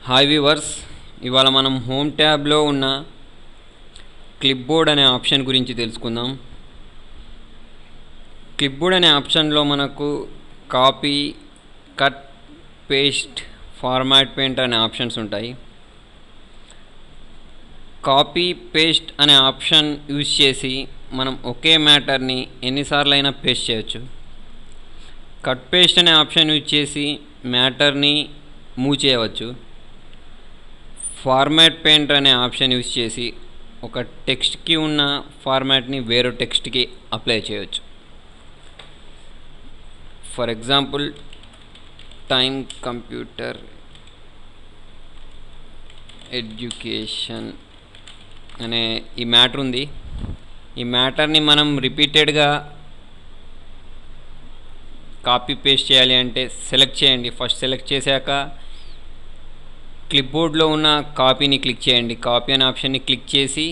Hi viewers, ఇవాళ మనం home ట్యాబ్లో ఉన్న క్లిప్బోర్డ్ అనే ఆప్షన్ గురించి తెలుసుకుందాం. క్లిప్బోర్డ్ అనే ఆప్షన్లో మనకు copy, cut, paste, format paint అనే ఆప్షన్స్ ఉంటాయి. కాపీ, పేస్ట్ అనే ఆప్షన్ యూజ్ చేసి మనం ఒకే మ్యాటర్ని ఎన్నిసార్లు అయినా పేస్ట్ చేయొచ్చు. కట్ పేస్ట్ అనే ఆప్షన్ యూజ్ చేసి మ్యాటర్ని మూవ్ చేయవచ్చు. ఫార్మాట్ పెయింట్ అనే ఆప్షన్ యూజ్ చేసి ఒక టెక్స్ట్కి ఉన్న ఫార్మాట్ని వేరే టెక్స్ట్కి అప్లై చేయవచ్చు. For example, time computer education అనే ఈ మ్యాటర్ ఉంది. ఈ మ్యాటర్ని మనం రిపీటెడ్గా కాపీ పేస్ట్ చేయాలి అంటే సెలెక్ట్ చేయండి. ఫస్ట్ సెలెక్ట్ చేశాక క్లిప్బోర్డ్లో ఉన్న కాపీని క్లిక్ చేయండి. కాపీ అనే ఆప్షన్ని క్లిక్ చేసి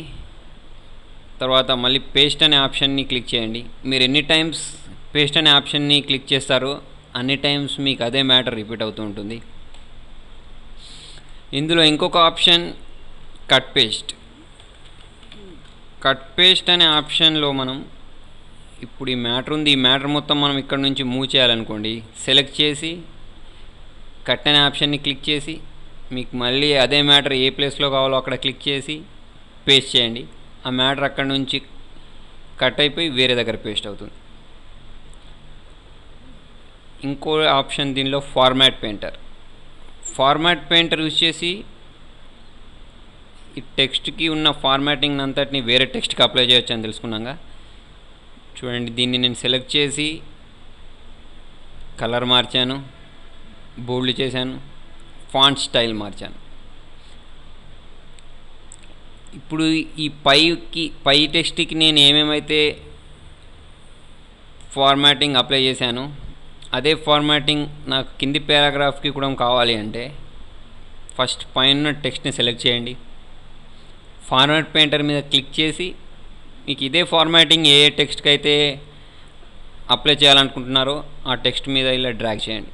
తర్వాత మళ్ళీ పేస్ట్ అనే ఆప్షన్ని క్లిక్ చేయండి. మీరు ఎన్ని టైమ్స్ పేస్ట్ అనే ఆప్షన్ని క్లిక్ చేస్తారో అన్ని టైమ్స్ మీకు అదే మ్యాటర్ రిపీట్ అవుతూ ఉంటుంది. ఇందులో ఇంకొక option cut paste. Cut paste అనే ఆప్షన్లో మనం ఇప్పుడు ఈ మ్యాటర్ ఉంది. ఈ మ్యాటర్ మొత్తం మనం ఇక్కడ నుంచి మూవ్ చేయాలనుకోండి, సెలెక్ట్ చేసి కట్ అనే ఆప్షన్ని క్లిక్ చేసి మీకు మళ్ళీ అదే మ్యాటర్ ఏ ప్లేస్లో కావాలో అక్కడ క్లిక్ చేసి పేస్ట్ చేయండి. ఆ మ్యాటర్ అక్కడ నుంచి కట్ అయిపోయి వేరే దగ్గర పేస్ట్ అవుతుంది. ఇంకో ఆప్షన్ దీనిలో format painter. Format painter use చేసి ఈ టెక్స్ట్కి ఉన్న ఫార్మాటింగ్ అంతటిని వేరే టెక్స్ట్కి అప్లై చేయొచ్చు అని తెలుసుకున్నాగా. చూడండి, దీన్ని నేను సెలెక్ట్ చేసి కలర్ మార్చాను, బోల్డ్ చేశాను, ఫాంట్ స్టైల్ మార్చాను. ఇప్పుడు ఈ పై టెక్స్ట్కి నేను ఏమేమైతే ఫార్మాటింగ్ అప్లై చేశాను అదే ఫార్మాటింగ్ నాకు కింది పారాగ్రాఫ్కి కూడా కావాలి అంటే ఫస్ట్ పైన టెక్స్ట్ని సెలెక్ట్ చేయండి. ఫార్మాట్ పెయింటర్ మీద క్లిక్ చేసి మీకు ఇదే ఫార్మాటింగ్ ఏ టెక్స్ట్కి అయితే అప్లై చేయాలనుకుంటున్నారో ఆ టెక్స్ట్ మీద ఇలా డ్రాగ్ చేయండి.